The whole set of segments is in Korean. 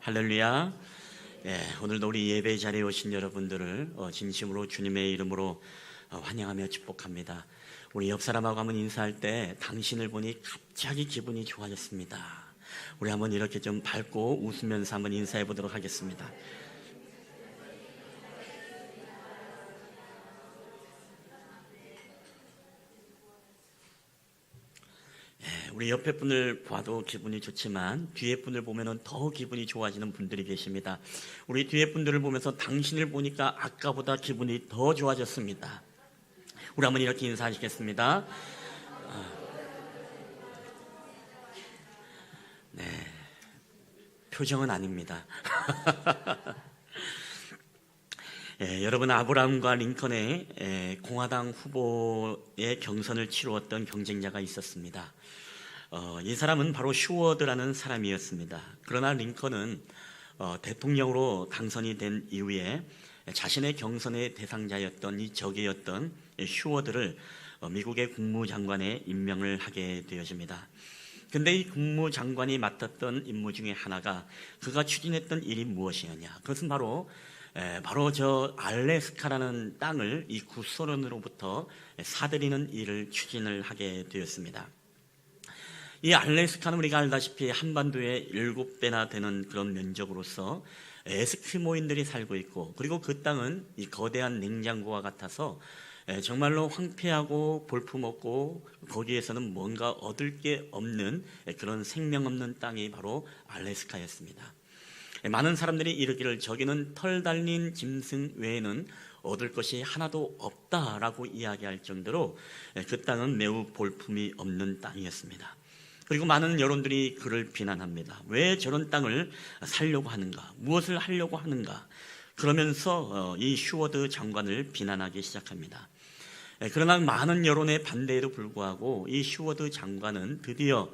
할렐루야. 오늘도 우리 예배 자리에 오신 여러분들을 진심으로 주님의 이름으로 환영하며 축복합니다. 우리 옆 사람하고 한번 인사할 때 당신을 보니 갑자기 기분이 좋아졌습니다. 우리 한번 이렇게 좀 밝고 웃으면서 한번 인사해 보도록 하겠습니다. 우리 옆에 분을 봐도 기분이 좋지만 뒤에 분을 보면 더 기분이 좋아지는 분들이 계십니다. 우리 뒤에 분들을 보면서 당신을 보니까 아까보다 기분이 더 좋아졌습니다. 우리 한번 이렇게 인사하시겠습니다. 네, 표정은 아닙니다. 여러분, 아브라함과 링컨의 공화당 후보의 경선을 치루었던 경쟁자가 있었습니다. 이 사람은 바로 휴워드라는 사람이었습니다. 그러나 링컨은 대통령으로 당선이 된 이후에 자신의 경선의 대상자였던 이 적이었던 휴워드를 미국의 국무장관에 임명을 하게 되어집니다. 근데 이 국무장관이 맡았던 임무 중에 하나가 그가 추진했던 일이 무엇이었냐? 그것은 바로 저 알래스카라는 땅을 이 구소련으로부터 사들이는 일을 추진을 하게 되었습니다. 이 알래스카는 우리가 알다시피 한반도의 7배나 되는 그런 면적으로서 에스키모인들이 살고 있고, 그리고 그 땅은 이 거대한 냉장고와 같아서 정말로 황폐하고 볼품없고 거기에서는 뭔가 얻을 게 없는 그런 생명 없는 땅이 바로 알래스카였습니다. 많은 사람들이 이르기를 저기는 털 달린 짐승 외에는 얻을 것이 하나도 없다라고 이야기할 정도로 그 땅은 매우 볼품이 없는 땅이었습니다. 그리고 많은 여론들이 그를 비난합니다. 왜 저런 땅을 살려고 하는가? 무엇을 하려고 하는가? 그러면서 이 휴워드 장관을 비난하기 시작합니다. 그러나 많은 여론의 반대에도 불구하고 이 휴워드 장관은 드디어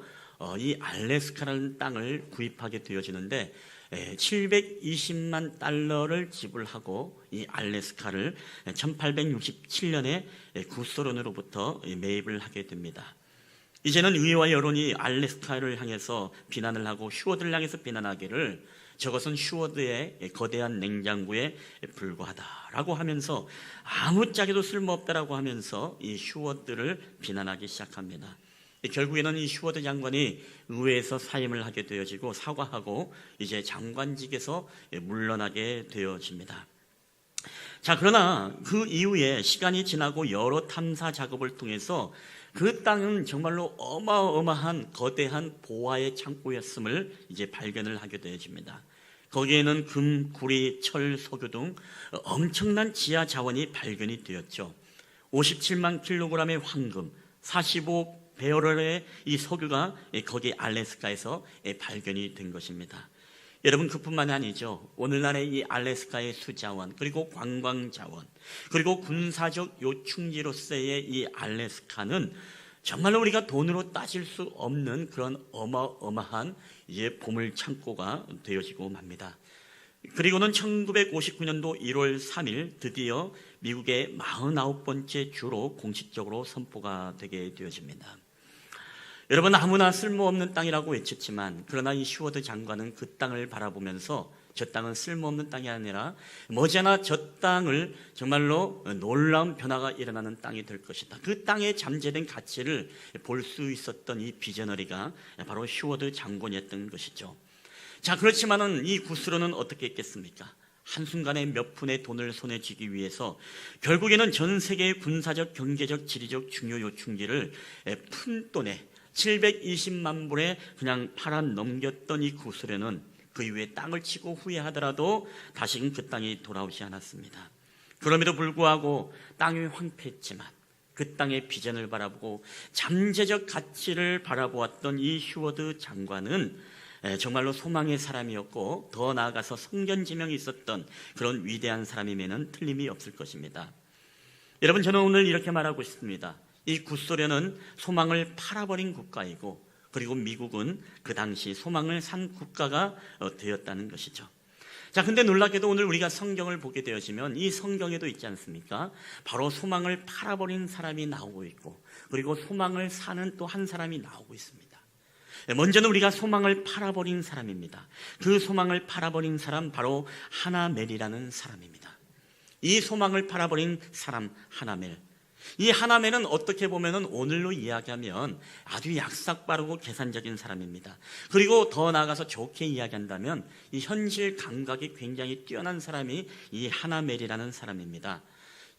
이 알래스카라는 땅을 구입하게 되어지는데 720만 달러를 지불하고 이 알래스카를 1867년에 구소련으로부터 매입을 하게 됩니다. 이제는 의회와 여론이 알래스카를 향해서 비난을 하고 휴워드를 향해서 비난하기를 저것은 휴워드의 거대한 냉장고에 불과하다라고 하면서 아무짝에도 쓸모없다라고 하면서 이 휴워드를 비난하기 시작합니다. 결국에는 이 휴워드 장관이 의회에서 사임을 하게 되어지고 사과하고 이제 장관직에서 물러나게 되어집니다. 자, 그러나 그 이후에 시간이 지나고 여러 탐사 작업을 통해서 그 땅은 정말로 어마어마한 거대한 보화의 창고였음을 이제 발견을 하게 되어집니다. 거기에는 금, 구리, 철, 석유 등 엄청난 지하 자원이 발견이 되었죠. 57만 킬로그램의 황금, 45배럴의 이 석유가 거기 알래스카에서 발견이 된 것입니다. 여러분, 그뿐만이 아니죠. 오늘날의 이 알래스카의 수자원, 그리고 관광자원, 그리고 군사적 요충지로서의 이 알래스카는 정말로 우리가 돈으로 따질 수 없는 그런 어마어마한 이제 보물 창고가 되어지고 맙니다. 그리고는 1959년도 1월 3일 드디어 미국의 49번째 주로 공식적으로 선포가 되게 되어집니다. 여러분, 아무나 쓸모없는 땅이라고 외쳤지만 그러나 이 휴워드 장관은 그 땅을 바라보면서 저 땅은 쓸모없는 땅이 아니라 머지않아 저 땅을 정말로 놀라운 변화가 일어나는 땅이 될 것이다. 그 땅에 잠재된 가치를 볼 수 있었던 이 비저너리가 바로 휴워드 장관이었던 것이죠. 자, 그렇지만은 이 구스로는 어떻게 했겠습니까? 한순간에 몇 푼의 돈을 손에 쥐기 위해서 결국에는 전 세계의 군사적, 경제적, 지리적 중요 요충지를 푼돈에 720만 불에 그냥 팔아 넘겼던 이 구스로는 그 이후에 땅을 치고 후회하더라도 다시금 그 땅이 돌아오지 않았습니다. 그럼에도 불구하고 땅이 황폐했지만 그 땅의 비전을 바라보고 잠재적 가치를 바라보았던 이 휴워드 장관은 정말로 소망의 사람이었고 더 나아가서 성견지명이 있었던 그런 위대한 사람임에는 틀림이 없을 것입니다. 여러분, 저는 오늘 이렇게 말하고 싶습니다. 이 구소련은 소망을 팔아버린 국가이고, 그리고 미국은 그 당시 소망을 산 국가가 되었다는 것이죠. 자, 근데 놀랍게도 오늘 우리가 성경을 보게 되어지면 이 성경에도 있지 않습니까? 바로 소망을 팔아버린 사람이 나오고 있고, 그리고 소망을 사는 또 한 사람이 나오고 있습니다. 먼저는 우리가 소망을 팔아버린 사람입니다. 그 소망을 팔아버린 사람 바로 하나멜이라는 사람입니다. 이 소망을 팔아버린 사람 하나멜. 이 하나멜은 어떻게 보면 오늘로 이야기하면 아주 약삭빠르고 계산적인 사람입니다. 그리고 더 나아가서 좋게 이야기한다면 이 현실 감각이 굉장히 뛰어난 사람이 이 하나멜이라는 사람입니다.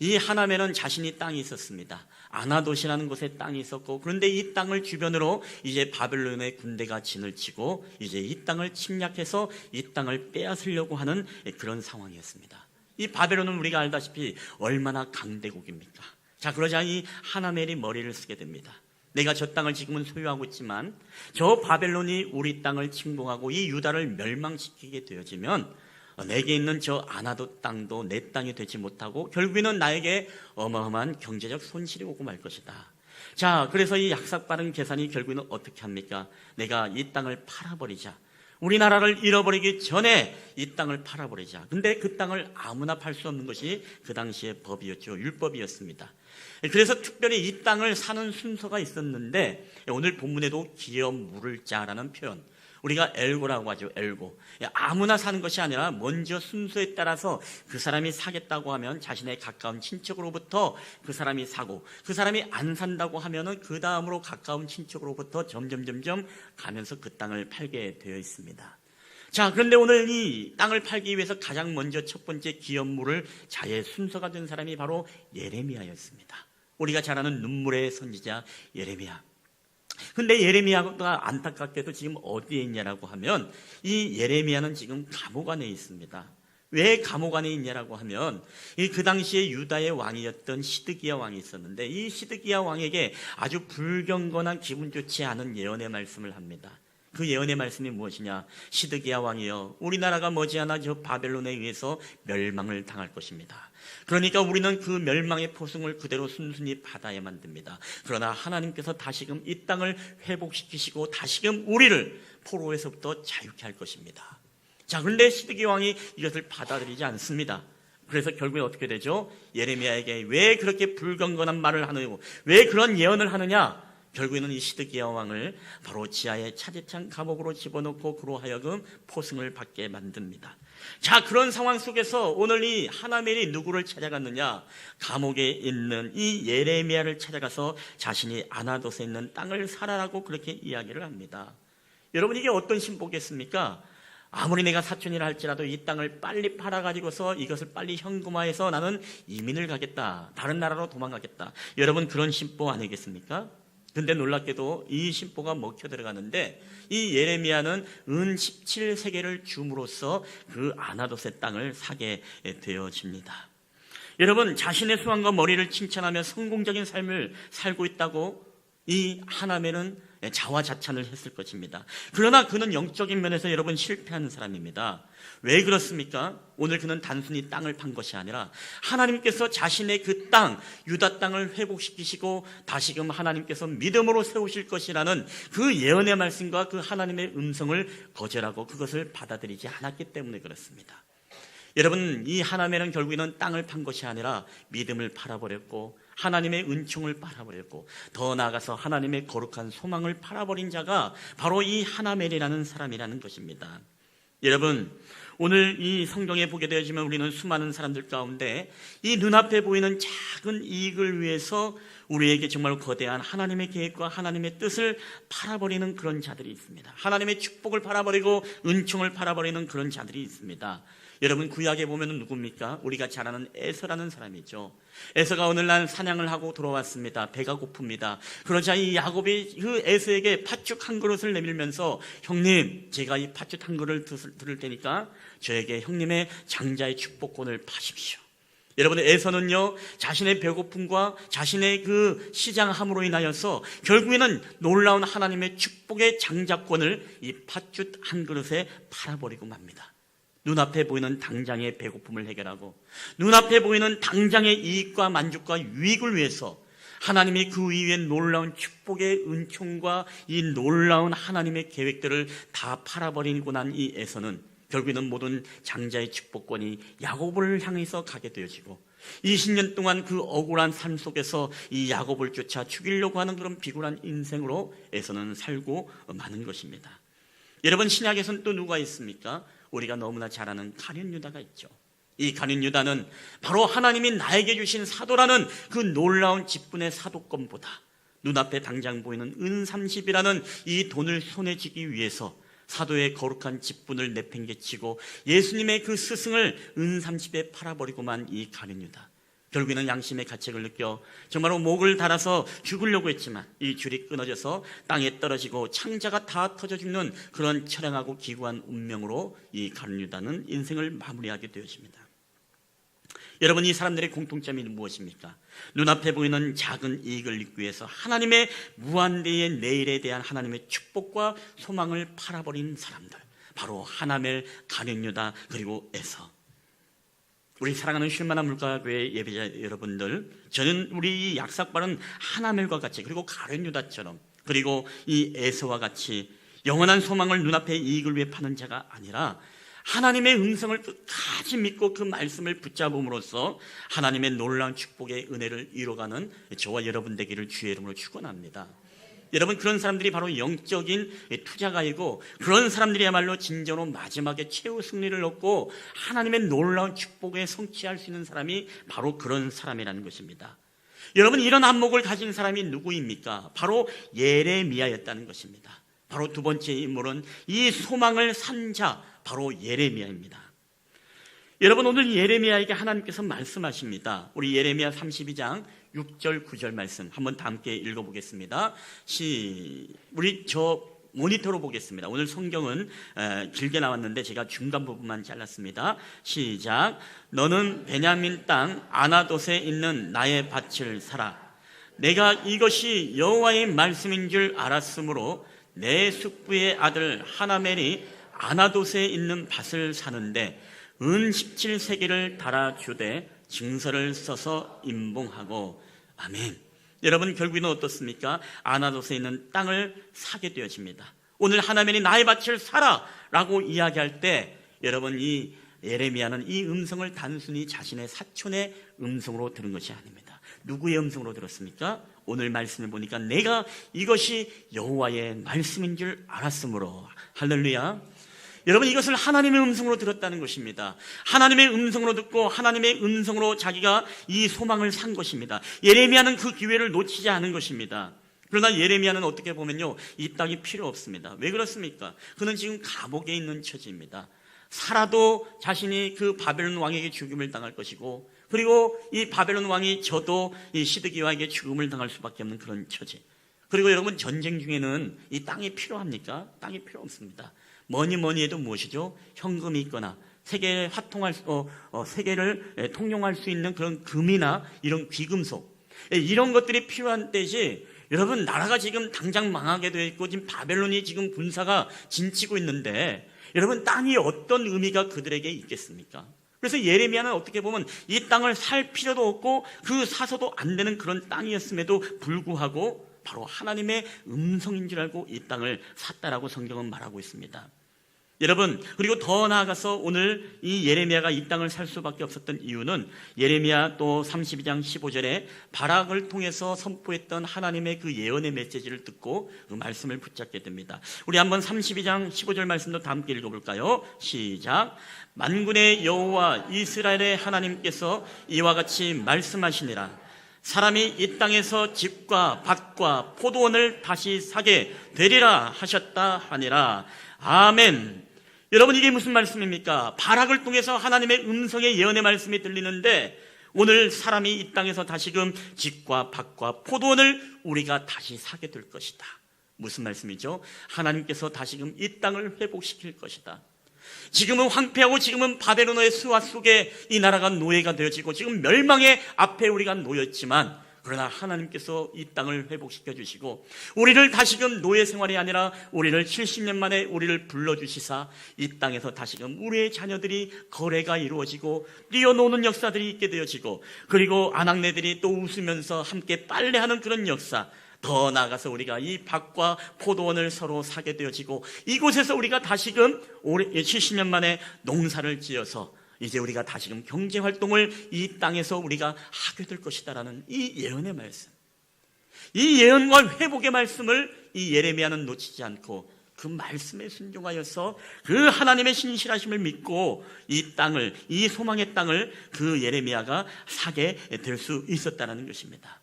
이 하나멜은 자신이 땅이 있었습니다. 아나돗이라는 곳에 땅이 있었고, 그런데 이 땅을 주변으로 이제 바벨론의 군대가 진을 치고 이제 이 땅을 침략해서 이 땅을 빼앗으려고 하는 그런 상황이었습니다. 이 바벨론은 우리가 알다시피 얼마나 강대국입니까? 자, 그러자 이 하나멜이 머리를 쓰게 됩니다. 내가 저 땅을 지금은 소유하고 있지만 저 바벨론이 우리 땅을 침공하고 이 유다를 멸망시키게 되어지면 내게 있는 저 아나돗 땅도 내 땅이 되지 못하고 결국에는 나에게 어마어마한 경제적 손실이 오고 말 것이다. 자, 그래서 이 약삭빠른 계산이 결국에는 어떻게 합니까? 내가 이 땅을 팔아버리자. 우리나라를 잃어버리기 전에 이 땅을 팔아버리자. 근데 그 땅을 아무나 팔 수 없는 것이 그 당시의 법이었죠. 율법이었습니다. 그래서 특별히 이 땅을 사는 순서가 있었는데 오늘 본문에도 기업 물을 자라는 표현, 우리가 엘고라고 하죠. 엘고. 아무나 사는 것이 아니라 먼저 순서에 따라서 그 사람이 사겠다고 하면 자신의 가까운 친척으로부터 그 사람이 사고, 그 사람이 안 산다고 하면은 그 다음으로 가까운 친척으로부터 점점 가면서 그 땅을 팔게 되어 있습니다. 자, 그런데 오늘 이 땅을 팔기 위해서 가장 먼저 첫 번째 기업물을 자의 순서가 된 사람이 바로 예레미야였습니다. 우리가 잘 아는 눈물의 선지자 예레미야. 근데 예레미야가 안타깝게도 지금 어디에 있냐라고 하면 이 예레미야는 지금 감옥 안에 있습니다. 왜 감옥 안에 있냐라고 하면 그 당시에 유다의 왕이었던 시드기야 왕이 있었는데 이 시드기야 왕에게 아주 불경건한 기분 좋지 않은 예언의 말씀을 합니다. 그 예언의 말씀이 무엇이냐? 시드기야 왕이여, 우리나라가 머지않아 저 바벨론에 의해서 멸망을 당할 것입니다. 그러니까 우리는 그 멸망의 포승을 그대로 순순히 받아야만 됩니다. 그러나 하나님께서 다시금 이 땅을 회복시키시고 다시금 우리를 포로에서부터 자유케 할 것입니다. 자, 그런데 시드기야 왕이 이것을 받아들이지 않습니다. 그래서 결국에 어떻게 되죠? 예레미야에게 왜 그렇게 불경건한 말을 하느냐, 왜 그런 예언을 하느냐? 결국에는 이 시드기야 왕을 바로 지하의 차디찬 감옥으로 집어넣고 그로 하여금 포승을 받게 만듭니다. 자, 그런 상황 속에서 오늘 이 하나멜이 누구를 찾아갔느냐? 감옥에 있는 이 예레미야를 찾아가서 자신이 아나돗에 있는 땅을 사라라고 그렇게 이야기를 합니다. 여러분, 이게 어떤 신보겠습니까? 아무리 내가 사촌이라 할지라도 이 땅을 빨리 팔아가지고서 이것을 빨리 현금화해서 나는 이민을 가겠다, 다른 나라로 도망가겠다. 여러분, 그런 신보 아니겠습니까? 근데 놀랍게도 이 신보가 먹혀 들어가는데 이 예레미야는 은 17세겔을 줌으로써 그 아나돗의 땅을 사게 되어집니다. 여러분, 자신의 수완과 머리를 칭찬하며 성공적인 삶을 살고 있다고 이 하나멜은 자화자찬을 했을 것입니다. 그러나 그는 영적인 면에서 여러분 실패하는 사람입니다. 왜 그렇습니까? 오늘 그는 단순히 땅을 판 것이 아니라 하나님께서 자신의 그 땅, 유다 땅을 회복시키시고 다시금 하나님께서 믿음으로 세우실 것이라는 그 예언의 말씀과 그 하나님의 음성을 거절하고 그것을 받아들이지 않았기 때문에 그렇습니다. 여러분, 이 하나멜은 결국에는 땅을 판 것이 아니라 믿음을 팔아버렸고 하나님의 은총을 팔아버렸고 더 나아가서 하나님의 거룩한 소망을 팔아버린 자가 바로 이 하나멜이라는 사람이라는 것입니다. 여러분, 오늘 이 성경에 보게 되어지면 우리는 수많은 사람들 가운데 이 눈앞에 보이는 작은 이익을 위해서 우리에게 정말 거대한 하나님의 계획과 하나님의 뜻을 팔아버리는 그런 자들이 있습니다. 하나님의 축복을 팔아버리고 은총을 팔아버리는 그런 자들이 있습니다. 여러분, 구약에 보면 누굽니까? 우리가 잘 아는 에서라는 사람이죠. 에서가 오늘날 사냥을 하고 돌아왔습니다. 배가 고픕니다. 그러자 이 야곱이 그 에서에게 팥죽 한 그릇을 내밀면서 형님, 제가 이 팥죽 한 그릇을 들을 테니까 저에게 형님의 장자의 축복권을 파십시오. 여러분, 에서는요 자신의 배고픔과 자신의 그 시장함으로 인하여서 결국에는 놀라운 하나님의 축복의 장자권을 이 팥죽 한 그릇에 팔아버리고 맙니다. 눈앞에 보이는 당장의 배고픔을 해결하고 눈앞에 보이는 당장의 이익과 만족과 유익을 위해서 하나님이 그 이후에 놀라운 축복의 은총과 이 놀라운 하나님의 계획들을 다 팔아버리고 난 이 에서는 결국에는 모든 장자의 축복권이 야곱을 향해서 가게 되어지고 20년 동안 그 억울한 삶 속에서 이 야곱을 쫓아 죽이려고 하는 그런 비굴한 인생으로 에서는 살고 마는 것입니다. 여러분, 신약에서는 또 누가 있습니까? 우리가 너무나 잘 아는 가룟 유다가 있죠. 이 가룟 유다는 바로 하나님이 나에게 주신 사도라는 그 놀라운 직분의 사도권보다 눈앞에 당장 보이는 은 30이라는 이 돈을 손에 쥐기 위해서 사도의 거룩한 직분을 내팽개치고 예수님의 그 스승을 은 30에 팔아버리고만 이 가룟 유다, 결국에는 양심의 가책을 느껴 정말로 목을 달아서 죽으려고 했지만 이 줄이 끊어져서 땅에 떨어지고 창자가 다 터져 죽는 그런 처량하고 기구한 운명으로 이 가룟 유다는 인생을 마무리하게 되어집니다. 여러분, 이 사람들의 공통점이 무엇입니까? 눈앞에 보이는 작은 이익을 얻기 위해서 하나님의 무한대의 내일에 대한 하나님의 축복과 소망을 팔아버린 사람들, 바로 하나멜, 가룟 유다, 그리고 에서. 우리 사랑하는 쉴만한 물가교회 예배자 여러분들, 저는 우리 이 약삭바른 하나멜과 같이, 그리고 가룟 유다처럼, 그리고 이 에서와 같이 영원한 소망을 눈앞에 이익을 위해 파는 자가 아니라 하나님의 음성을 끝까지 믿고 그 말씀을 붙잡음으로써 하나님의 놀라운 축복의 은혜를 이뤄가는 저와 여러분 되기를 주의 이름으로 축원합니다. 여러분, 그런 사람들이 바로 영적인 투자가이고, 그런 사람들이야말로 진정으로 마지막에 최후 승리를 얻고 하나님의 놀라운 축복에 성취할 수 있는 사람이 바로 그런 사람이라는 것입니다. 여러분, 이런 안목을 가진 사람이 누구입니까? 바로 예레미야였다는 것입니다. 바로 두 번째 인물은 이 소망을 산 자, 바로 예레미야입니다. 여러분, 오늘 예레미야에게 하나님께서 말씀하십니다. 우리 예레미야 32장 6절 9절 말씀 한번 다 함께 읽어보겠습니다. 우리 모니터로 보겠습니다. 오늘 성경은 길게 나왔는데 제가 중간 부분만 잘랐습니다. 시작. 너는 베냐민 땅 아나돗에 있는 나의 밭을 사라. 내가 이것이 여호와의 말씀인 줄 알았으므로 내 숙부의 아들 하나멜이 아나돗에 있는 밭을 사는데 은 17세기를 달아주되 증서를 써서 임봉하고. 아멘. 여러분, 결국에는 어떻습니까? 아나돗에 있는 땅을 사게 되어집니다. 오늘 하나멜이 나의 밭을 사라 라고 이야기할 때, 여러분, 이 예레미야는 이 음성을 단순히 자신의 사촌의 음성으로 들은 것이 아닙니다. 누구의 음성으로 들었습니까? 오늘 말씀을 보니까 내가 이것이 여호와의 말씀인 줄 알았으므로. 할렐루야. 여러분, 이것을 하나님의 음성으로 들었다는 것입니다. 하나님의 음성으로 듣고 하나님의 음성으로 자기가 이 소망을 산 것입니다. 예레미야는 그 기회를 놓치지 않은 것입니다. 그러나 예레미야는 어떻게 보면요, 이 땅이 필요 없습니다. 왜 그렇습니까? 그는 지금 감옥에 있는 처지입니다. 살아도 자신이 그 바벨론 왕에게 죽임을 당할 것이고, 그리고 이 바벨론 왕이 저도 이 시드기야에게 죽음을 당할 수밖에 없는 그런 처지. 그리고 여러분, 전쟁 중에는 이 땅이 필요합니까? 땅이 필요 없습니다. 뭐니 해도 무엇이죠? 현금이 있거나 세계를 통용할 수 있는 그런 금이나 이런 귀금속, 이런 것들이 필요한 때지. 여러분, 나라가 지금 당장 망하게 되어 있고 지금 바벨론이 지금 군사가 진치고 있는데, 여러분, 땅이 어떤 의미가 그들에게 있겠습니까? 그래서 예레미야는 어떻게 보면 이 땅을 살 필요도 없고 그 사서도 안 되는 그런 땅이었음에도 불구하고 바로 하나님의 음성인 줄 알고 이 땅을 샀다라고 성경은 말하고 있습니다. 여러분, 그리고 더 나아가서 오늘 이 예레미야가 이 땅을 살 수밖에 없었던 이유는 예레미야 또 32장 15절에 바락을 통해서 선포했던 하나님의 그 예언의 메시지를 듣고 그 말씀을 붙잡게 됩니다. 우리 한번 32장 15절 말씀도 다 함께 읽어볼까요? 시작. 만군의 여호와 이스라엘의 하나님께서 이와 같이 말씀하시니라. 사람이 이 땅에서 집과 밭과 포도원을 다시 사게 되리라 하셨다 하니라. 아멘. 여러분, 이게 무슨 말씀입니까? 바락을 통해서 하나님의 음성의 예언의 말씀이 들리는데, 오늘 사람이 이 땅에서 다시금 집과 밭과 포도원을 우리가 다시 사게 될 것이다. 무슨 말씀이죠? 하나님께서 다시금 이 땅을 회복시킬 것이다. 지금은 황폐하고 지금은 바벨론의 수하 속에 이 나라가 노예가 되어지고 지금 멸망의 앞에 우리가 놓였지만, 그러나 하나님께서 이 땅을 회복시켜 주시고 우리를 다시금 노예 생활이 아니라 우리를 70년 만에 우리를 불러주시사 이 땅에서 다시금 우리의 자녀들이 거래가 이루어지고 뛰어노는 역사들이 있게 되어지고, 그리고 아낙네들이 또 웃으면서 함께 빨래하는 그런 역사, 더 나아가서 우리가 이 밭과 포도원을 서로 사게 되어지고 이곳에서 우리가 다시금 70년 만에 농사를 지어서 이제 우리가 다시금 경제활동을 이 땅에서 우리가 하게 될 것이다라는 이 예언의 말씀, 이 예언과 회복의 말씀을 이 예레미야는 놓치지 않고 그 말씀에 순종하여서 그 하나님의 신실하심을 믿고 이 땅을, 이 소망의 땅을 그 예레미야가 사게 될 수 있었다는 것입니다.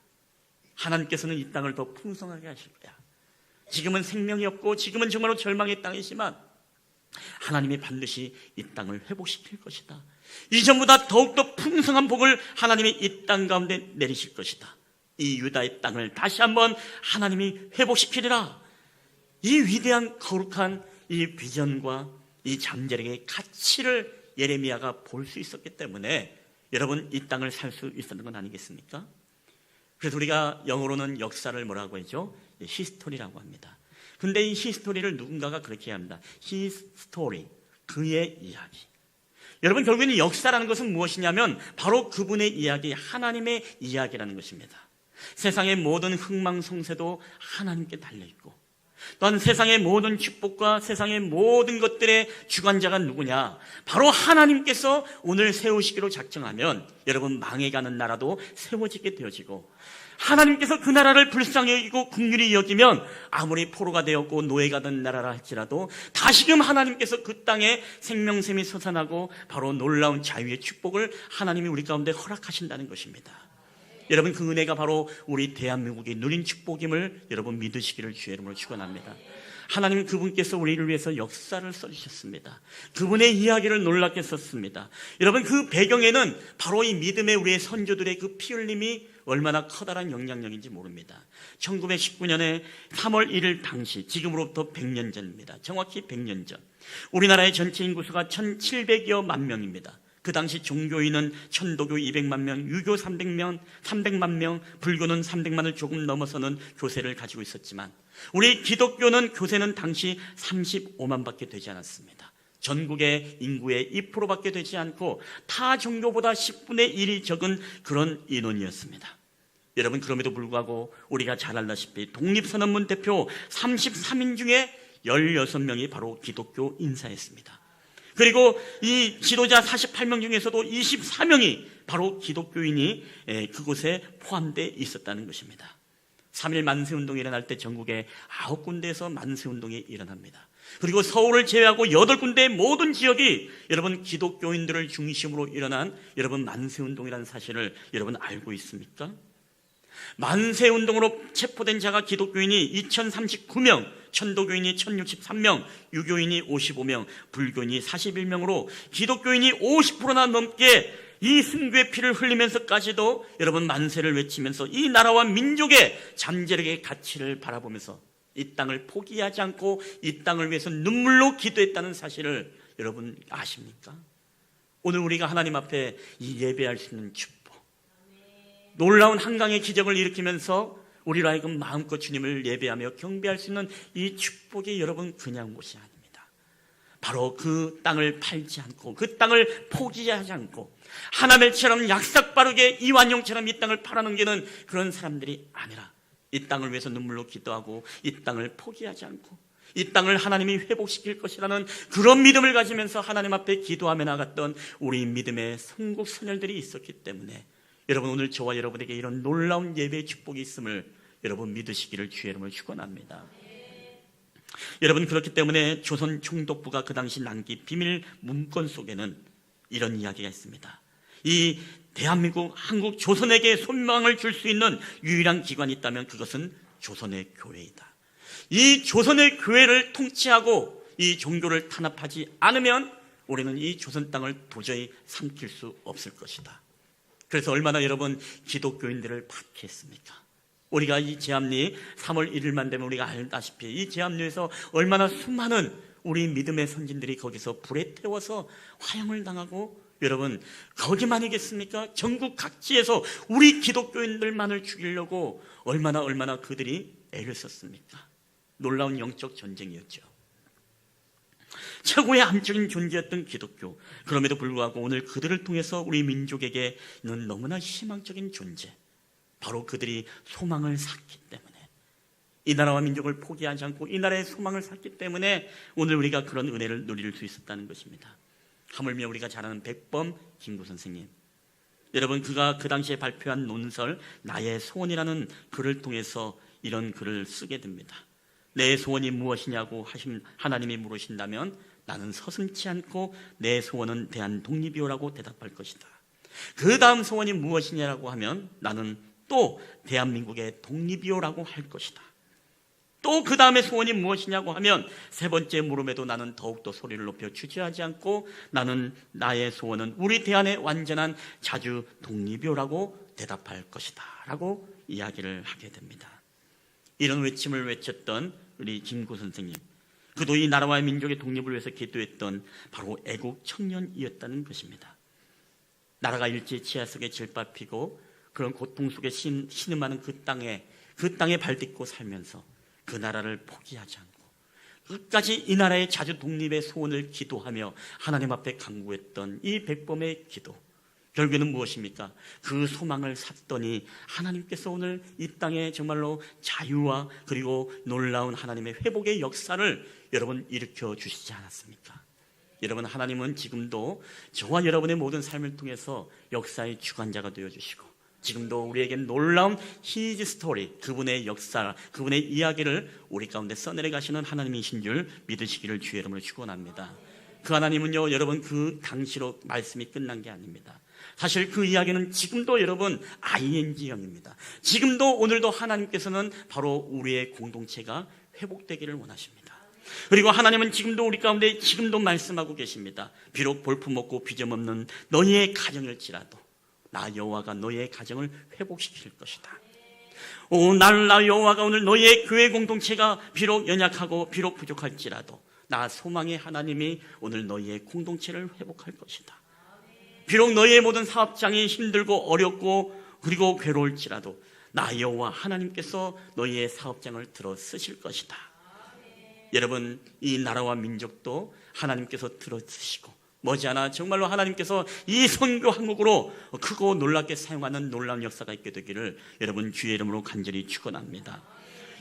하나님께서는 이 땅을 더 풍성하게 하실 거야. 지금은 생명이 없고 지금은 정말로 절망의 땅이지만 하나님이 반드시 이 땅을 회복시킬 것이다. 이전보다 더욱더 풍성한 복을 하나님이 이 땅 가운데 내리실 것이다. 이 유다의 땅을 다시 한번 하나님이 회복시키리라. 이 위대한 거룩한 이 비전과 이 잠재력의 가치를 예레미야가 볼 수 있었기 때문에 여러분 이 땅을 살 수 있었던 건 아니겠습니까? 그래서 우리가 영어로는 역사를 뭐라고 하죠? 히스토리라고 합니다. 근데 이 히스토리를 누군가가 그렇게 합니다. His story, 그의 이야기. 여러분 결국에는 역사라는 것은 무엇이냐면 바로 그분의 이야기, 하나님의 이야기라는 것입니다. 세상의 모든 흥망성쇠도 하나님께 달려있고 또한 세상의 모든 축복과 세상의 모든 것들의 주관자가 누구냐? 바로 하나님께서 오늘 세우시기로 작정하면 여러분 망해가는 나라도 세워지게 되어지고 하나님께서 그 나라를 불쌍히 여기고 긍휼히 여기면 아무리 포로가 되었고 노예가 된 나라라 할지라도 다시금 하나님께서 그 땅에 생명샘이 솟아나고 바로 놀라운 자유의 축복을 하나님이 우리 가운데 허락하신다는 것입니다. 여러분 그 은혜가 바로 우리 대한민국이 누린 축복임을 여러분 믿으시기를 주의 이름으로 축원합니다. 하나님 그분께서 우리를 위해서 역사를 써주셨습니다. 그분의 이야기를 놀랍게 썼습니다. 여러분 그 배경에는 바로 이 믿음의 우리의 선조들의 그 피 흘림이 얼마나 커다란 영향력인지 모릅니다. 1919년에 3월 1일 당시, 지금으로부터 100년 전입니다. 정확히 100년 전. 우리나라의 전체 인구수가 1700여 만 명입니다. 그 당시 종교인은 천도교 200만 명, 유교 300만 명, 불교는 300만을 조금 넘어서는 교세를 가지고 있었지만 우리 기독교는 교세는 당시 35만 밖에 되지 않았습니다. 전국의 인구의 2%밖에 되지 않고 타 종교보다 10분의 1이 적은 그런 인원이었습니다. 여러분 그럼에도 불구하고 우리가 잘 알다시피 독립선언문 대표 33인 중에 16명이 바로 기독교 인사였습니다. 그리고 이 지도자 48명 중에서도 24명이 바로 기독교인이 그곳에 포함되어 있었다는 것입니다. 3.1 만세운동이 일어날 때 전국에 9군데에서 만세운동이 일어납니다. 그리고 서울을 제외하고 8군데의 모든 지역이 여러분 기독교인들을 중심으로 일어난 여러분 만세운동이라는 사실을 여러분 알고 있습니까? 만세운동으로 체포된 자가 기독교인이 2039명, 천도교인이 1063명, 유교인이 55명, 불교인이 41명으로 기독교인이 50%나 넘게 이 순교의 피를 흘리면서까지도 여러분 만세를 외치면서 이 나라와 민족의 잠재력의 가치를 바라보면서 이 땅을 포기하지 않고 이 땅을 위해서 눈물로 기도했다는 사실을 여러분 아십니까? 오늘 우리가 하나님 앞에 이 예배할 수 있는 축복, 놀라운 한강의 기적을 일으키면서 우리로 하여금 마음껏 주님을 예배하며 경배할 수 있는 이 축복이 여러분 그냥 것이 아닙니다. 바로 그 땅을 팔지 않고 그 땅을 포기하지 않고 하나멜처럼 약삭빠르게 이완용처럼 이 땅을 팔아넘기는 그런 사람들이 아니라 이 땅을 위해서 눈물로 기도하고 이 땅을 포기하지 않고 이 땅을 하나님이 회복시킬 것이라는 그런 믿음을 가지면서 하나님 앞에 기도하며 나갔던 우리 믿음의 선국 선열들이 있었기 때문에 여러분 오늘 저와 여러분에게 이런 놀라운 예배의 축복이 있음을 여러분 믿으시기를 주의 이름으로 축원합니다. 여러분 그렇기 때문에 조선 총독부가 그 당시 남긴 비밀 문건 속에는 이런 이야기가 있습니다. 이 대한민국, 한국, 조선에게 소망을 줄 수 있는 유일한 기관이 있다면 그것은 조선의 교회이다. 이 조선의 교회를 통치하고 이 종교를 탄압하지 않으면 우리는 이 조선 땅을 도저히 삼킬 수 없을 것이다. 그래서 얼마나 여러분 기독교인들을 박해했습니까? 우리가 이 제암리 3월 1일만 되면 우리가 알다시피 이 제암리에서 얼마나 수많은 우리 믿음의 선진들이 거기서 불에 태워서 화형을 당하고 여러분 거기만이겠습니까? 전국 각지에서 우리 기독교인들만을 죽이려고 얼마나 그들이 애를 썼습니까? 놀라운 영적 전쟁이었죠. 최고의 암적인 존재였던 기독교. 그럼에도 불구하고 오늘 그들을 통해서 우리 민족에게는 너무나 희망적인 존재, 바로 그들이 소망을 샀기 때문에 이 나라와 민족을 포기하지 않고 이 나라의 소망을 샀기 때문에 오늘 우리가 그런 은혜를 누릴 수 있었다는 것입니다. 하물며 우리가 잘 아는 백범 김구 선생님, 여러분 그가 그 당시에 발표한 논설 나의 소원이라는 글을 통해서 이런 글을 쓰게 됩니다. 내 소원이 무엇이냐고 하나님이 물으신다면 나는 서슴지 않고 내 소원은 대한독립이오라고 대답할 것이다. 그 다음 소원이 무엇이냐라고 하면 나는 또 대한민국의 독립이오라고 할 것이다. 또 그 다음에 소원이 무엇이냐고 하면 세 번째 물음에도 나는 더욱더 소리를 높여 주저하지 않고 나는 나의 소원은 우리 대한의 완전한 자주 독립이오라고 대답할 것이다 라고 이야기를 하게 됩니다. 이런 외침을 외쳤던 우리 김구 선생님, 그도 이 나라와 민족의 독립을 위해서 기도했던 바로 애국 청년이었다는 것입니다. 나라가 일제 치하 속에 질밥히고 그런 고통 속에 신음하는 그 땅에 발딛고 살면서 그 나라를 포기하지 않고 끝까지 이 나라의 자주 독립의 소원을 기도하며 하나님 앞에 간구했던 이 백범의 기도, 결국에는 무엇입니까? 그 소망을 샀더니 하나님께서 오늘 이 땅에 정말로 자유와 그리고 놀라운 하나님의 회복의 역사를 여러분 일으켜 주시지 않았습니까? 여러분, 하나님은 지금도 저와 여러분의 모든 삶을 통해서 역사의 주관자가 되어주시고 지금도 우리에게 놀라운 히즈 스토리, 그분의 역사, 그분의 이야기를 우리 가운데 써내려 가시는 하나님이신 줄 믿으시기를 주의 이름으로 축원합니다. 그 하나님은요, 여러분 그 당시로 말씀이 끝난 게 아닙니다. 사실 그 이야기는 지금도 여러분 ing형입니다. 지금도 오늘도 하나님께서는 바로 우리의 공동체가 회복되기를 원하십니다. 그리고 하나님은 지금도 우리 가운데 지금도 말씀하고 계십니다. 비록 볼품없고 비점없는 너희의 가정일지라도 나 여호와가 너희의 가정을 회복시킬 것이다. 나 여호와가 오늘 너희의 교회 공동체가 비록 연약하고 비록 부족할지라도 나 소망의 하나님이 오늘 너희의 공동체를 회복할 것이다. 비록 너희의 모든 사업장이 힘들고 어렵고 그리고 괴로울지라도 나 여호와 하나님께서 너희의 사업장을 들어 쓰실 것이다. 여러분, 이 나라와 민족도 하나님께서 들어 쓰시고 머지않아 정말로 하나님께서 이 선교 항목으로 크고 놀랍게 사용하는 놀라운 역사가 있게 되기를 여러분 주의 이름으로 간절히 축원합니다.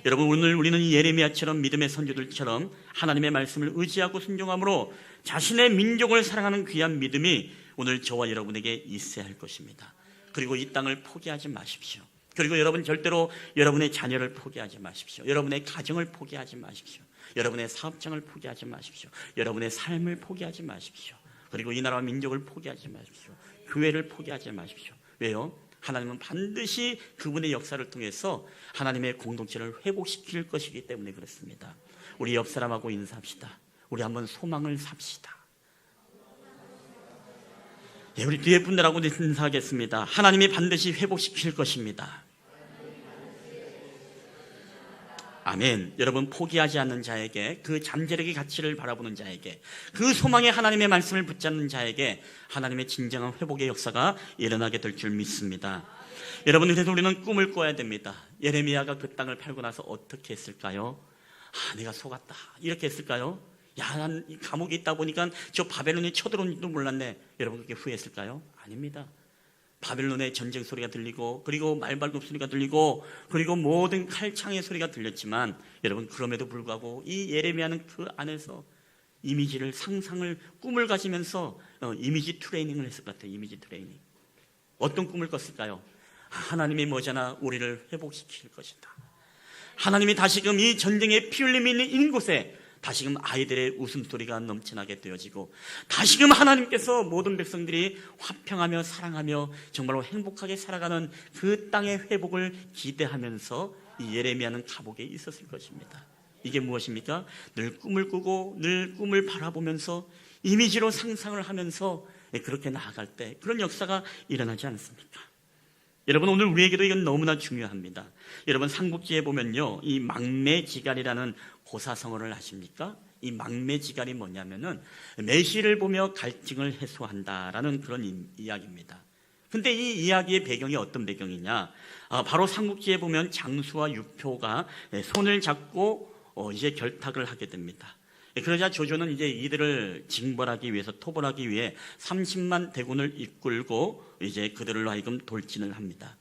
여러분, 오늘 우리는 이 예레미야처럼 믿음의 선조들처럼 하나님의 말씀을 의지하고 순종함으로 자신의 민족을 사랑하는 귀한 믿음이 오늘 저와 여러분에게 있어야 할 것입니다. 그리고 이 땅을 포기하지 마십시오. 그리고 여러분 절대로 여러분의 자녀를 포기하지 마십시오. 여러분의 가정을 포기하지 마십시오. 여러분의 사업장을 포기하지 마십시오. 여러분의 삶을 포기하지 마십시오. 그리고 이 나라와 민족을 포기하지 마십시오. 교회를 포기하지 마십시오. 왜요? 하나님은 반드시 그분의 역사를 통해서 하나님의 공동체를 회복시킬 것이기 때문에 그렇습니다. 우리 옆 사람하고 인사합시다. 우리 한번 소망을 삽시다. 예, 우리 뒤에 분들하고 인사하겠습니다. 하나님이 반드시 회복시킬 것입니다. 아멘. 여러분, 포기하지 않는 자에게, 그 잠재력의 가치를 바라보는 자에게, 그 소망의 하나님의 말씀을 붙잡는 자에게 하나님의 진정한 회복의 역사가 일어나게 될 줄 믿습니다. 여러분, 그래서 우리는 꿈을 꿔야 됩니다. 예레미야가 그 땅을 팔고 나서 어떻게 했을까요? 내가 속았다, 이렇게 했을까요? 난 이 감옥에 있다 보니까 저 바벨론이 쳐들어온 줄도 몰랐네, 여러분 그렇게 후회했을까요? 아닙니다. 바벨론의 전쟁 소리가 들리고 그리고 말발굽 소리가 들리고 그리고 모든 칼창의 소리가 들렸지만 여러분, 그럼에도 불구하고 이 예레미야는 그 안에서 이미지를, 상상을, 꿈을 가지면서 이미지 트레이닝을 했을 것 같아요. 이미지 트레이닝. 어떤 꿈을 꿨을까요? 하나님이 머지않아 우리를 회복시킬 것이다. 하나님이 다시금 이 전쟁의 피 흘림이 있는 곳에 다시금 아이들의 웃음소리가 넘쳐나게 되어지고 다시금 하나님께서 모든 백성들이 화평하며 사랑하며 정말로 행복하게 살아가는 그 땅의 회복을 기대하면서 이 예레미야는 감옥에 있었을 것입니다. 이게 무엇입니까? 늘 꿈을 꾸고 늘 꿈을 바라보면서 이미지로 상상을 하면서 그렇게 나아갈 때 그런 역사가 일어나지 않습니까? 여러분, 오늘 우리에게도 이건 너무나 중요합니다. 여러분, 삼국지에 보면요, 이 망매지갈이라는 고사성어를 아십니까? 이 망매지갈이 뭐냐면은 매시를 보며 갈증을 해소한다라는 그런 이야기입니다. 근데 이 이야기의 배경이 어떤 배경이냐? 바로 삼국지에 보면 장수와 유표가 손을 잡고 이제 결탁을 하게 됩니다. 그러자 조조는 이제 이들을 징벌하기 위해서, 토벌하기 위해 30만 대군을 이끌고 이제 그들을 하여금 돌진을 합니다.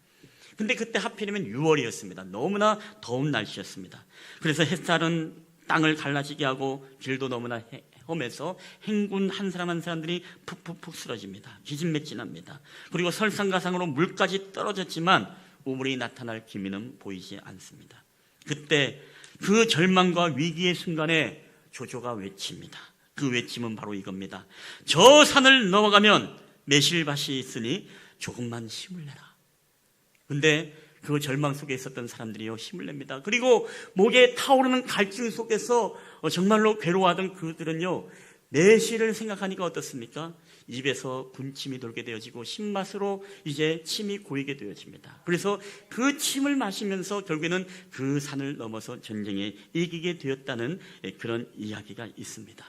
근데 그때 하필이면 6월이었습니다. 너무나 더운 날씨였습니다. 그래서 햇살은 땅을 갈라지게 하고 길도 너무나 험에서 행군 한 사람 한 사람들이 푹푹푹 쓰러집니다. 기진맥진합니다. 그리고 설상가상으로 물까지 떨어졌지만 우물이 나타날 기미는 보이지 않습니다. 그때 그 절망과 위기의 순간에 조조가 외칩니다. 그 외침은 바로 이겁니다. 저 산을 넘어가면 매실밭이 있으니 조금만 힘을 내라. 근데 그 절망 속에 있었던 사람들이요, 힘을 냅니다. 그리고 목에 타오르는 갈증 속에서 정말로 괴로워하던 그들은요, 매실을 생각하니까 어떻습니까? 입에서 군침이 돌게 되어지고 신맛으로 이제 침이 고이게 되어집니다. 그래서 그 침을 마시면서 결국에는 그 산을 넘어서 전쟁에 이기게 되었다는 그런 이야기가 있습니다.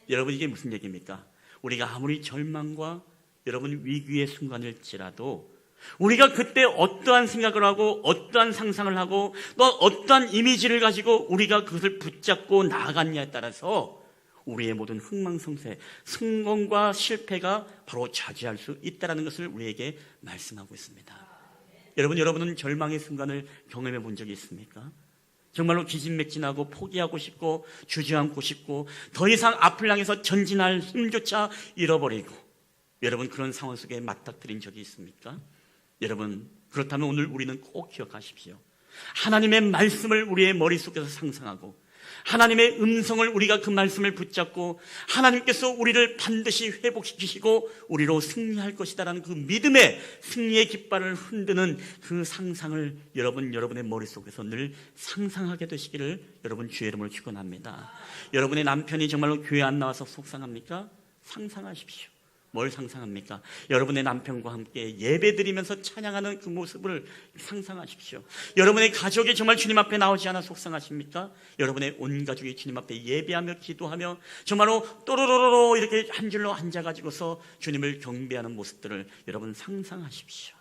여러분, 이게 무슨 얘기입니까? 우리가 아무리 절망과 여러분 위기의 순간일지라도 우리가 그때 어떠한 생각을 하고 어떠한 상상을 하고 또 어떠한 이미지를 가지고 우리가 그것을 붙잡고 나아갔냐에 따라서 우리의 모든 흥망성쇠, 성공과 실패가 바로 차지할 수 있다는 것을 우리에게 말씀하고 있습니다. 여러분은 절망의 순간을 경험해 본 적이 있습니까? 정말로 기진맥진하고 포기하고 싶고 주저앉고 싶고 더 이상 앞을 향해서 전진할 힘조차 잃어버리고 여러분 그런 상황 속에 맞닥뜨린 적이 있습니까? 여러분 그렇다면 오늘 우리는 꼭 기억하십시오. 하나님의 말씀을 우리의 머릿속에서 상상하고 하나님의 음성을 우리가 그 말씀을 붙잡고 하나님께서 우리를 반드시 회복시키시고 우리로 승리할 것이다라는 그 믿음의 승리의 깃발을 흔드는 그 상상을 여러분의 머릿속에서 늘 상상하게 되시기를 여러분 주의 이름으로 축원합니다. 여러분의 남편이 정말로 교회 안 나와서 속상합니까? 상상하십시오. 뭘 상상합니까? 여러분의 남편과 함께 예배드리면서 찬양하는 그 모습을 상상하십시오. 여러분의 가족이 정말 주님 앞에 나오지 않아 속상하십니까? 여러분의 온 가족이 주님 앞에 예배하며 기도하며 정말로 또로로로로 이렇게 한 줄로 앉아가지고서 주님을 경배하는 모습들을 여러분 상상하십시오.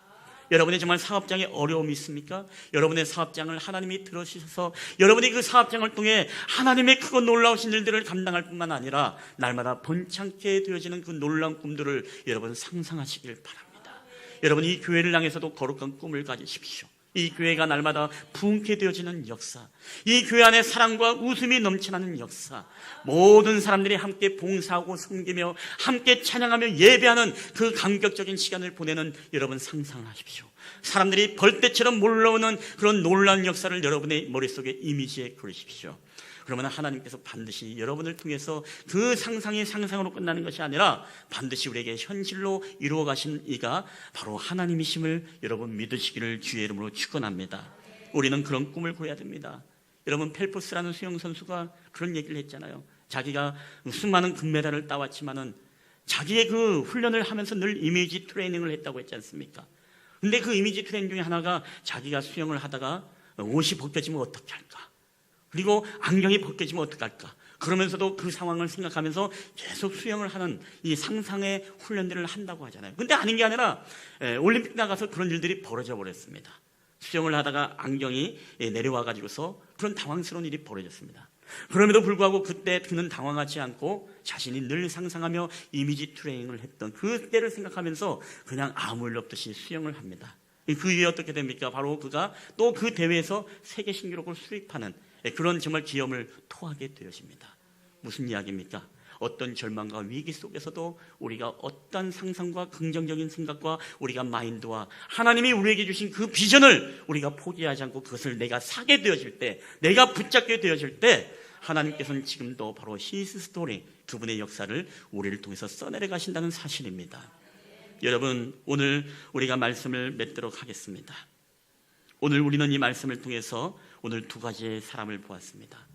여러분의 정말 사업장에 어려움이 있습니까? 여러분의 사업장을 하나님이 들어주셔서 여러분이 그 사업장을 통해 하나님의 크고 놀라우신 일들을 감당할 뿐만 아니라 날마다 번창케 되어지는 그 놀라운 꿈들을 여러분 상상하시길 바랍니다. 여러분 이 교회를 향해서도 거룩한 꿈을 가지십시오. 이 교회가 날마다 부흥케 되어지는 역사, 이 교회 안에 사랑과 웃음이 넘쳐나는 역사, 모든 사람들이 함께 봉사하고 섬기며 함께 찬양하며 예배하는 그 감격적인 시간을 보내는 여러분 상상하십시오. 사람들이 벌떼처럼 몰려오는 그런 놀라운 역사를 여러분의 머릿속에 이미지에 그리십시오. 그러면 하나님께서 반드시 여러분을 통해서 그 상상이 상상으로 끝나는 것이 아니라 반드시 우리에게 현실로 이루어 가신 이가 바로 하나님이심을 여러분 믿으시기를 주의 이름으로 축원합니다. 우리는 그런 꿈을 꿔야 됩니다. 여러분 펠프스라는 수영선수가 그런 얘기를 했잖아요. 자기가 수많은 금메달을 따왔지만은 자기의 그 훈련을 하면서 늘 이미지 트레이닝을 했다고 했지 않습니까? 근데 그 이미지 트레이닝 중에 하나가 자기가 수영을 하다가 옷이 벗겨지면 어떻게 할까? 그리고 안경이 벗겨지면 어떡할까? 그러면서도 그 상황을 생각하면서 계속 수영을 하는 이 상상의 훈련들을 한다고 하잖아요. 근데 아닌 게 아니라 올림픽 나가서 그런 일들이 벌어져 버렸습니다. 수영을 하다가 안경이 내려와 가지고서 그런 당황스러운 일이 벌어졌습니다. 그럼에도 불구하고 그때 그는 당황하지 않고 자신이 늘 상상하며 이미지 트레이닝을 했던 그때를 생각하면서 그냥 아무 일 없듯이 수영을 합니다. 그 이후에 어떻게 됩니까? 바로 그가 또 그 대회에서 세계 신기록을 수립하는 그런 정말 기염을 토하게 되어집니다. 무슨 이야기입니까? 어떤 절망과 위기 속에서도 우리가 어떤 상상과 긍정적인 생각과 우리가 마인드와 하나님이 우리에게 주신 그 비전을 우리가 포기하지 않고 그것을 내가 사게 되어질 때, 내가 붙잡게 되어질 때 하나님께서는 지금도 바로 히스 스토리, 그분의 역사를 우리를 통해서 써내려 가신다는 사실입니다. 여러분 오늘 우리가 말씀을 맺도록 하겠습니다. 오늘 우리는 이 말씀을 통해서 오늘 두 가지의 사람을 보았습니다.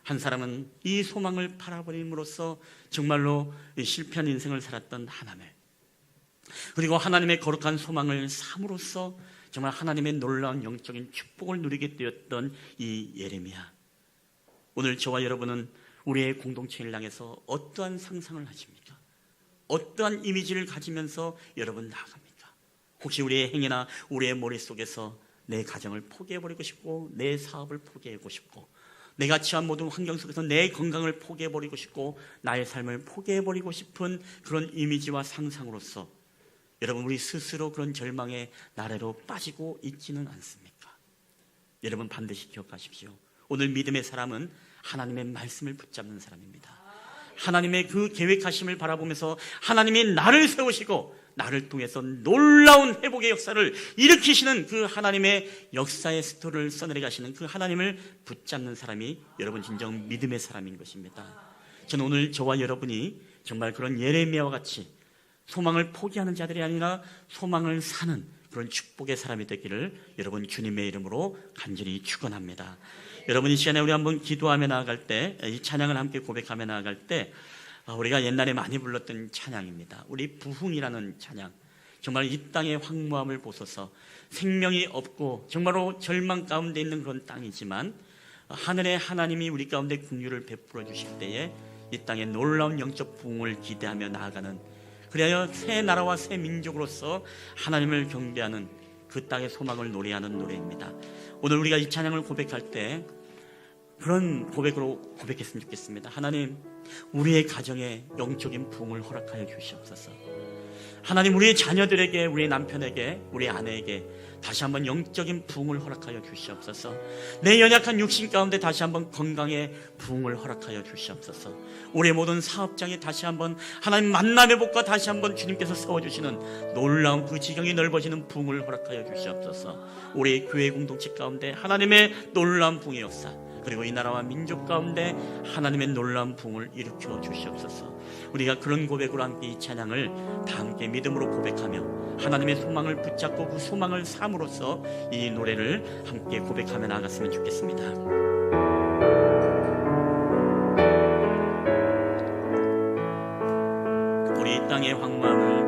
한 사람은 이 소망을 팔아버림으로써 정말로 실패한 인생을 살았던 하나멜, 그리고 하나님의 거룩한 소망을 삼으로써 정말 하나님의 놀라운 영적인 축복을 누리게 되었던 이 예레미야. 오늘 저와 여러분은 우리의 공동체를 향해서 어떠한 상상을 하십니까? 어떠한 이미지를 가지면서 여러분 나아갑니까? 혹시 우리의 행위나 우리의 머릿속에서 내 가정을 포기해버리고 싶고 내 사업을 포기하고 싶고 내가 처한 모든 환경 속에서 내 건강을 포기해버리고 싶고 나의 삶을 포기해버리고 싶은 그런 이미지와 상상으로서 여러분 우리 스스로 그런 절망의 나래로 빠지고 있지는 않습니까? 여러분 반드시 기억하십시오. 오늘 믿음의 사람은 하나님의 말씀을 붙잡는 사람입니다. 하나님의 그 계획하심을 바라보면서 하나님이 나를 세우시고 나를 통해서 놀라운 회복의 역사를 일으키시는 그 하나님의 역사의 스토리를 써내려 가시는 그 하나님을 붙잡는 사람이 여러분 진정 믿음의 사람인 것입니다. 저는 오늘 저와 여러분이 정말 그런 예레미야와 같이 소망을 포기하는 자들이 아니라 소망을 사는 그런 축복의 사람이 되기를 여러분 주님의 이름으로 간절히 축원합니다. 여러분 이 시간에 우리 한번 기도하며 나아갈 때, 이 찬양을 함께 고백하며 나아갈 때 우리가 옛날에 많이 불렀던 찬양입니다. 우리 부흥이라는 찬양. 정말 이 땅의 황무함을 보소서. 생명이 없고 정말로 절망 가운데 있는 그런 땅이지만 하늘의 하나님이 우리 가운데 긍휼을 베풀어 주실 때에 이 땅의 놀라운 영적 부흥을 기대하며 나아가는, 그리하여 새 나라와 새 민족으로서 하나님을 경배하는 그 땅의 소망을 노래하는 노래입니다. 오늘 우리가 이 찬양을 고백할 때 그런 고백으로 고백했으면 좋겠습니다. 하나님, 우리의 가정에 영적인 부흥을 허락하여 주시옵소서. 하나님, 우리의 자녀들에게, 우리의 남편에게, 우리 아내에게 다시 한번 영적인 부흥을 허락하여 주시옵소서. 내 연약한 육신 가운데 다시 한번 건강의 부흥을 허락하여 주시옵소서. 우리의 모든 사업장에 다시 한번 하나님 만남의 복과 다시 한번 주님께서 세워주시는 놀라운 그 지경이 넓어지는 부흥을 허락하여 주시옵소서. 우리의 교회 공동체 가운데 하나님의 놀라운 부흥의 역사, 그리고 이 나라와 민족 가운데 하나님의 놀라운 부흥을 일으켜 주시옵소서. 우리가 그런 고백으로 함께 이 찬양을 다 함께 믿음으로 고백하며 하나님의 소망을 붙잡고 그 소망을 삼으로써 이 노래를 함께 고백하며 나아갔으면 좋겠습니다. 우리 이 땅의 황무함을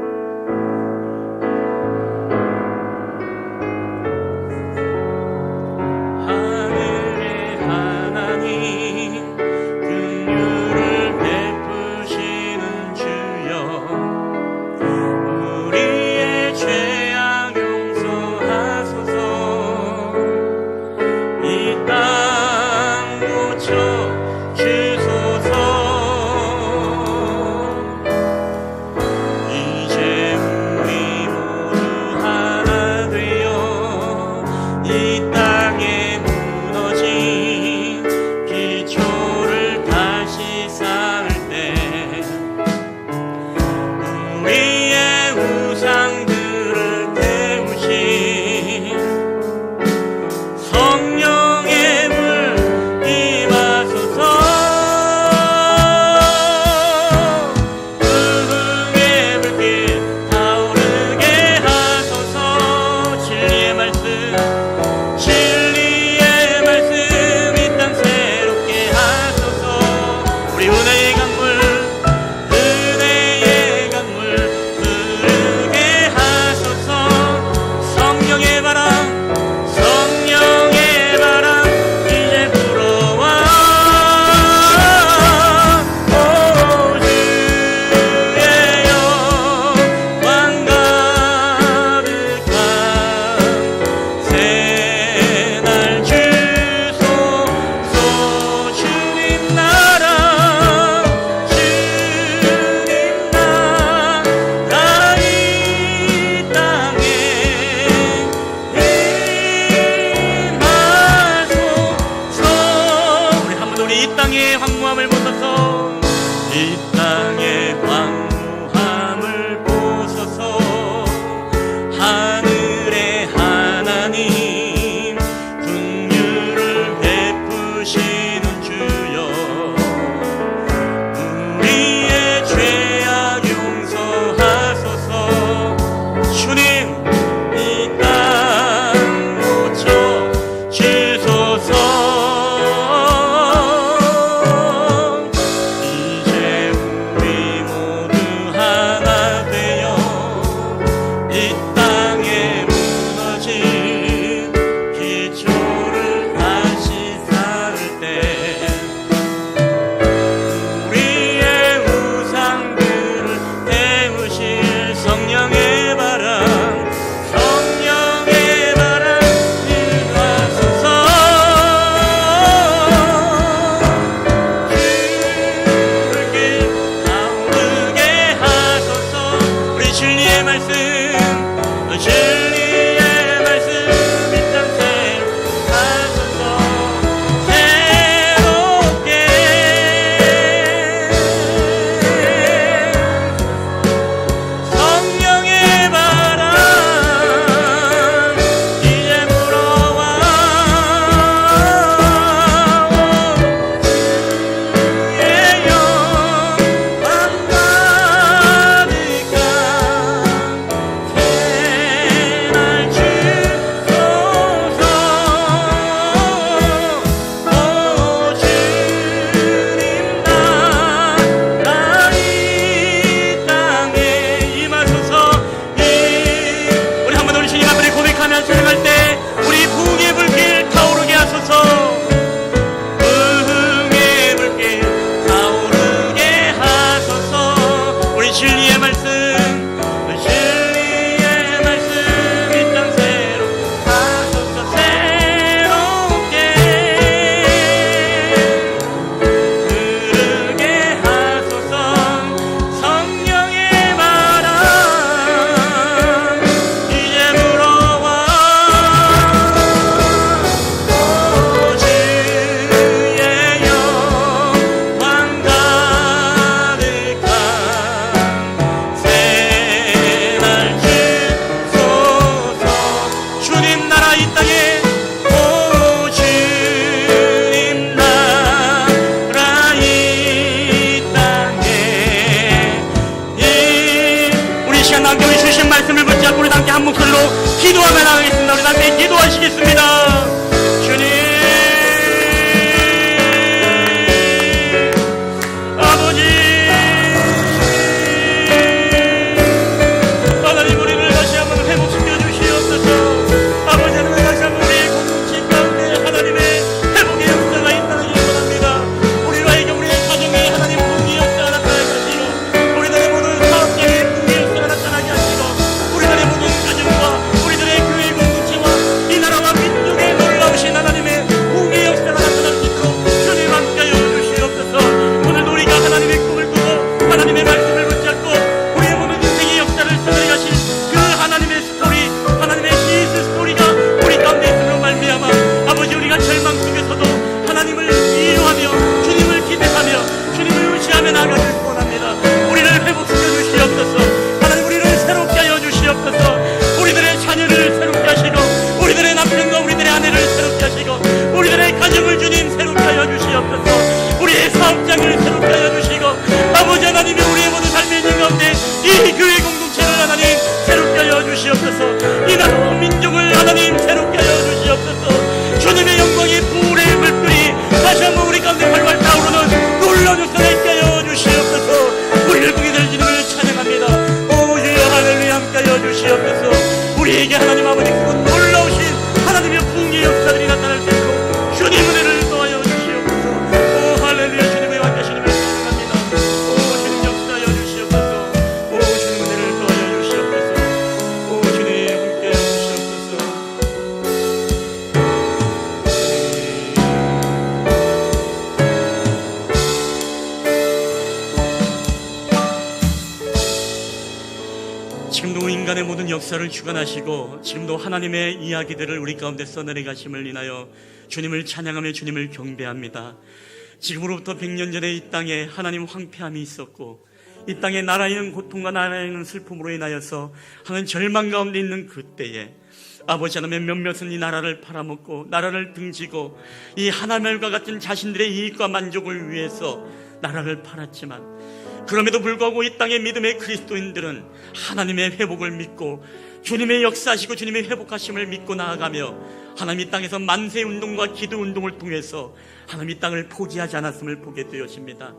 주님께서 이 땅에 주님 나라 이 땅에 우리 시간 남겨 주신 말씀을 붙잡고 우리 함께 한 목소리로 기도하며 나가겠습니다. 우리 함께 기도하시겠습니다. 주님 이 나라 민족을 하나님 새롭게 하여 주시옵소서. 주님의 영광의 불의 물들이 다시 한번 우리 가운데 활활 타오르는 놀라운 역사가 있게 하여 주시옵소서. 우리를 보게 될 주님을 찬양합니다. 오 주여 할렐루야 함께 하여 주시옵소서. 우리에게 하나님 아버지 그 놀라우신 하나님의 부흥의 역사들이 나타날 수 있도록 주님 은혜를 더하여 주시옵소서. 오 할렐루야 주님의 완전 주님을 찬양합니다. 오 주님 역사하여 주시옵소서. 오 주님 은혜를 더하여 주시옵소서. 오 주님 함께 하여 주시옵소서. 지금도 인간의 모든 역사를 주관하시고 지금도 하나님의 이야기들을 우리 가운데 써내려 가심을 인하여 주님을 찬양하며 주님을 경배합니다. 지금으로부터 100년 전에 이 땅에 하나님 황폐함이 있었고 이 땅에 나라에는 고통과 나라에는 슬픔으로 인하여서 하는 절망 가운데 있는 그때에 아버지 하나님 몇몇은 이 나라를 팔아먹고 나라를 등지고 이 하나님과 같은 자신들의 이익과 만족을 위해서 나라를 팔았지만 그럼에도 불구하고 이 땅의 믿음의 그리스도인들은 하나님의 회복을 믿고 주님의 역사하시고 주님의 회복하심을 믿고 나아가며 하나님 이 땅에서 만세운동과 기도운동을 통해서 하나님 이 땅을 포기하지 않았음을 보게 되어집니다.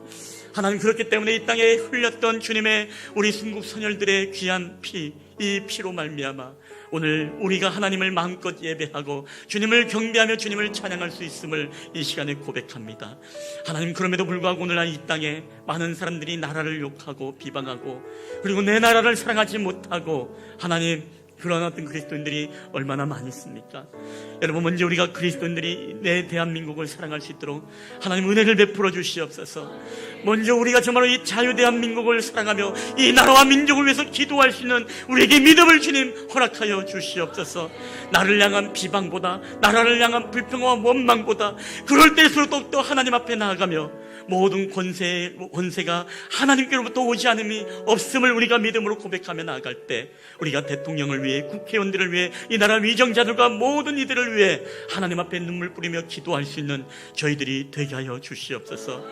하나님 그렇기 때문에 이 땅에 흘렸던 주님의 우리 순국 선열들의 귀한 피, 이 피로 말미암아 오늘 우리가 하나님을 마음껏 예배하고 주님을 경배하며 주님을 찬양할 수 있음을 이 시간에 고백합니다. 하나님 그럼에도 불구하고 오늘날 이 땅에 많은 사람들이 나라를 욕하고 비방하고 그리고 내 나라를 사랑하지 못하고 하나님 그런 어떤 그리스도인들이 얼마나 많이 있습니까? 여러분 먼저 우리가 그리스도인들이 내 대한민국을 사랑할 수 있도록 하나님 은혜를 베풀어 주시옵소서. 먼저 우리가 정말로 이 자유 대한민국을 사랑하며 이 나라와 민족을 위해서 기도할 수 있는 우리에게 믿음을 주님 허락하여 주시옵소서. 나를 향한 비방보다 나라를 향한 불평과 원망보다 그럴 때일수록 더욱더 하나님 앞에 나아가며 모든 권세가 하나님께로부터 오지 않음이 없음을 우리가 믿음으로 고백하며 나아갈 때 우리가 대통령을 위해 국회의원들을 위해 이 나라 위정자들과 모든 이들을 위해 하나님 앞에 눈물 뿌리며 기도할 수 있는 저희들이 되게 하여 주시옵소서.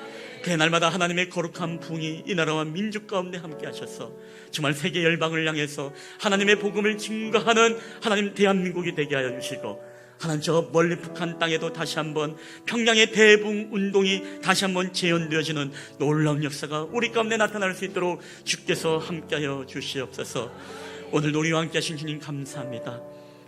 그날마다 하나님의 거룩한 부흥이 이 나라와 민족 가운데 함께 하셔서 정말 세계 열방을 향해서 하나님의 복음을 증거하는 하나님 대한민국이 되게 하여 주시고 하나님 저 멀리 북한 땅에도 다시 한번 평양의 대붕 운동이 다시 한번 재현되어지는 놀라운 역사가 우리 가운데 나타날 수 있도록 주께서 함께하여 주시옵소서. 오늘도 우리와 함께 하신 주님 감사합니다.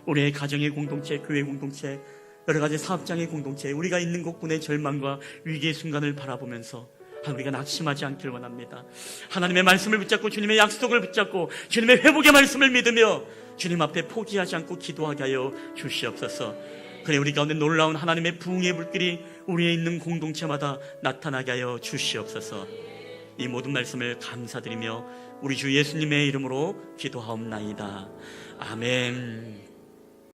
우리의 가정의 공동체, 교회 공동체, 여러 가지 사업장의 공동체, 우리가 있는 곳군의 절망과 위기의 순간을 바라보면서 우리가 낙심하지 않길 원합니다. 하나님의 말씀을 붙잡고 주님의 약속을 붙잡고 주님의 회복의 말씀을 믿으며 주님 앞에 포기하지 않고 기도하게 하여 주시옵소서. 그래 우리 가운데 놀라운 하나님의 부흥의 불길이 우리에 있는 공동체마다 나타나게 하여 주시옵소서. 이 모든 말씀을 감사드리며 우리 주 예수님의 이름으로 기도하옵나이다. 아멘.